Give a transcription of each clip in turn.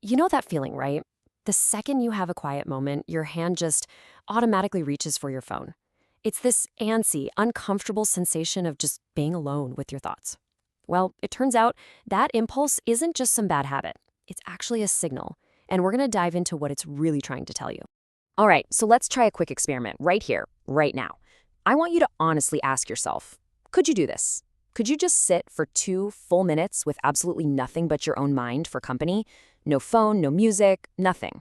You know that feeling, right? The second you have a quiet moment, your hand just automatically reaches for your phone. It's this antsy, uncomfortable sensation of just being alone with your thoughts. Well, it turns out that impulse isn't just some bad habit. It's actually a signal, and we're going to dive into what it's really trying to tell you. All right, so let's try a quick experiment right here, right now. I want you to honestly ask yourself, could you do this? Could you just sit for 2 full minutes with absolutely nothing but your own mind for company? No phone, no music, nothing.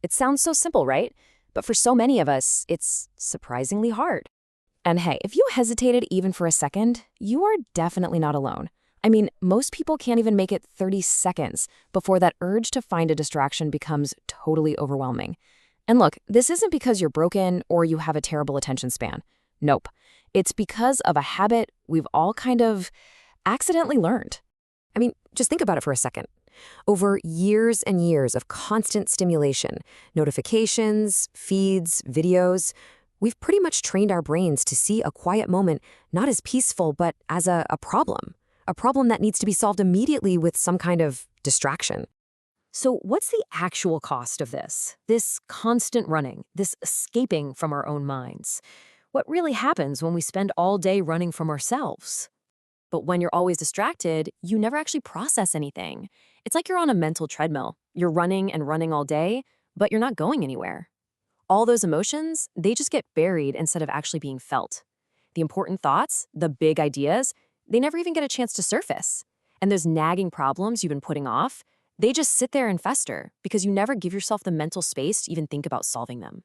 It sounds so simple, right? But for so many of us, it's surprisingly hard. And hey, if you hesitated even for a second, you are definitely not alone. I mean, most people can't even make it 30 seconds before that urge to find a distraction becomes totally overwhelming. And look, this isn't because you're broken or you have a terrible attention span. Nope. It's because of a habit we've all kind of accidentally learned. I mean, just think about it for a second. Over years and years of constant stimulation, notifications, feeds, videos, we've pretty much trained our brains to see a quiet moment not as peaceful, but as a problem that needs to be solved immediately with some kind of distraction. So what's the actual cost of this? This constant running, this escaping from our own minds? What really happens when we spend all day running from ourselves? But when you're always distracted, you never actually process anything. It's like you're on a mental treadmill. You're running and running all day, but you're not going anywhere. All those emotions, they just get buried instead of actually being felt. The important thoughts, the big ideas, they never even get a chance to surface. And those nagging problems you've been putting off, they just sit there and fester because you never give yourself the mental space to even think about solving them.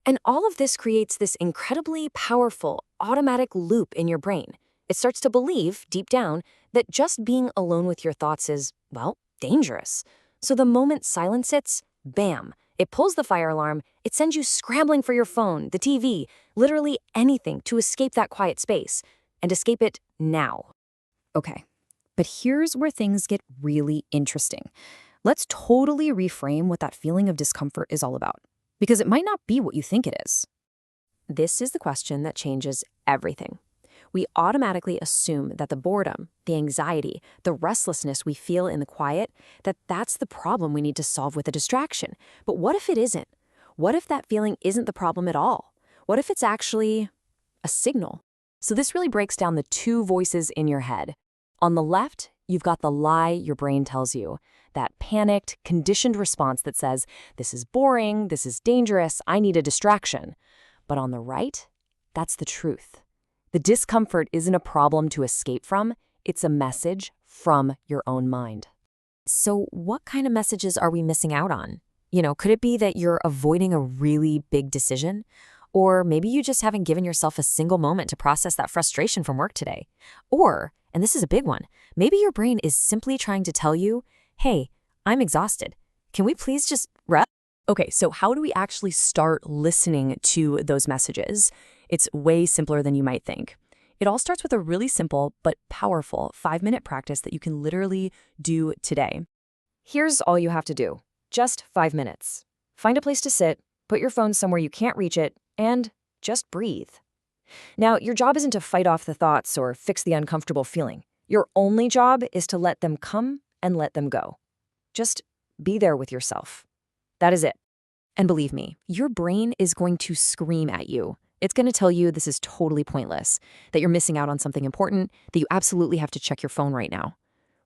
And all of this creates this incredibly powerful, automatic loop in your brain. It starts to believe, deep down, that just being alone with your thoughts is, well, dangerous. So the moment silence hits, bam, it pulls the fire alarm, it sends you scrambling for your phone, the TV, literally anything to escape that quiet space, and escape it now. Okay, but here's where things get really interesting. Let's totally reframe what that feeling of discomfort is all about, because it might not be what you think it is. This is the question that changes everything. We automatically assume that the boredom, the anxiety, the restlessness we feel in the quiet, that's the problem we need to solve with a distraction. But what if it isn't? What if that feeling isn't the problem at all? What if it's actually a signal? So this really breaks down the 2 voices in your head. On the left, you've got the lie your brain tells you, that panicked, conditioned response that says, this is boring, this is dangerous, I need a distraction. But on the right, that's the truth. The discomfort isn't a problem to escape from, it's a message from your own mind. So what kind of messages are we missing out on? Could it be that you're avoiding a really big decision? Or maybe you just haven't given yourself a single moment to process that frustration from work today. Or, and this is a big one, maybe your brain is simply trying to tell you, hey, I'm exhausted. Can we please just rest? Okay, so how do we actually start listening to those messages? It's way simpler than you might think. It all starts with a really simple but powerful 5-minute practice that you can literally do today. Here's all you have to do. Just 5 minutes. Find a place to sit, put your phone somewhere you can't reach it, and just breathe. Now, your job isn't to fight off the thoughts or fix the uncomfortable feeling. Your only job is to let them come and let them go. Just be there with yourself. That is it. And believe me, your brain is going to scream at you. It's going to tell you this is totally pointless, that you're missing out on something important, that you absolutely have to check your phone right now.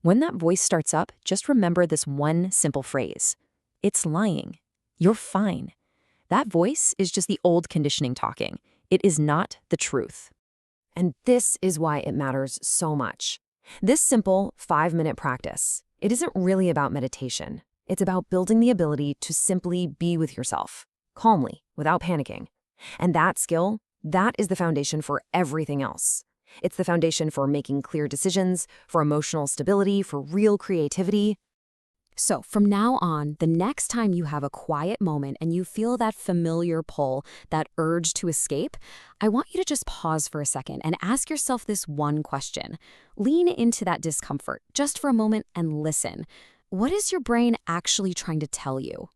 When that voice starts up, just remember this one simple phrase. It's lying. You're fine. That voice is just the old conditioning talking. It is not the truth. And this is why it matters so much. This simple 5-minute practice, it isn't really about meditation. It's about building the ability to simply be with yourself, calmly, without panicking. And that skill, that is the foundation for everything else. It's the foundation for making clear decisions, for emotional stability, for real creativity. So from now on, the next time you have a quiet moment and you feel that familiar pull, that urge to escape, I want you to just pause for a second and ask yourself this one question. Lean into that discomfort just for a moment and listen. What is your brain actually trying to tell you?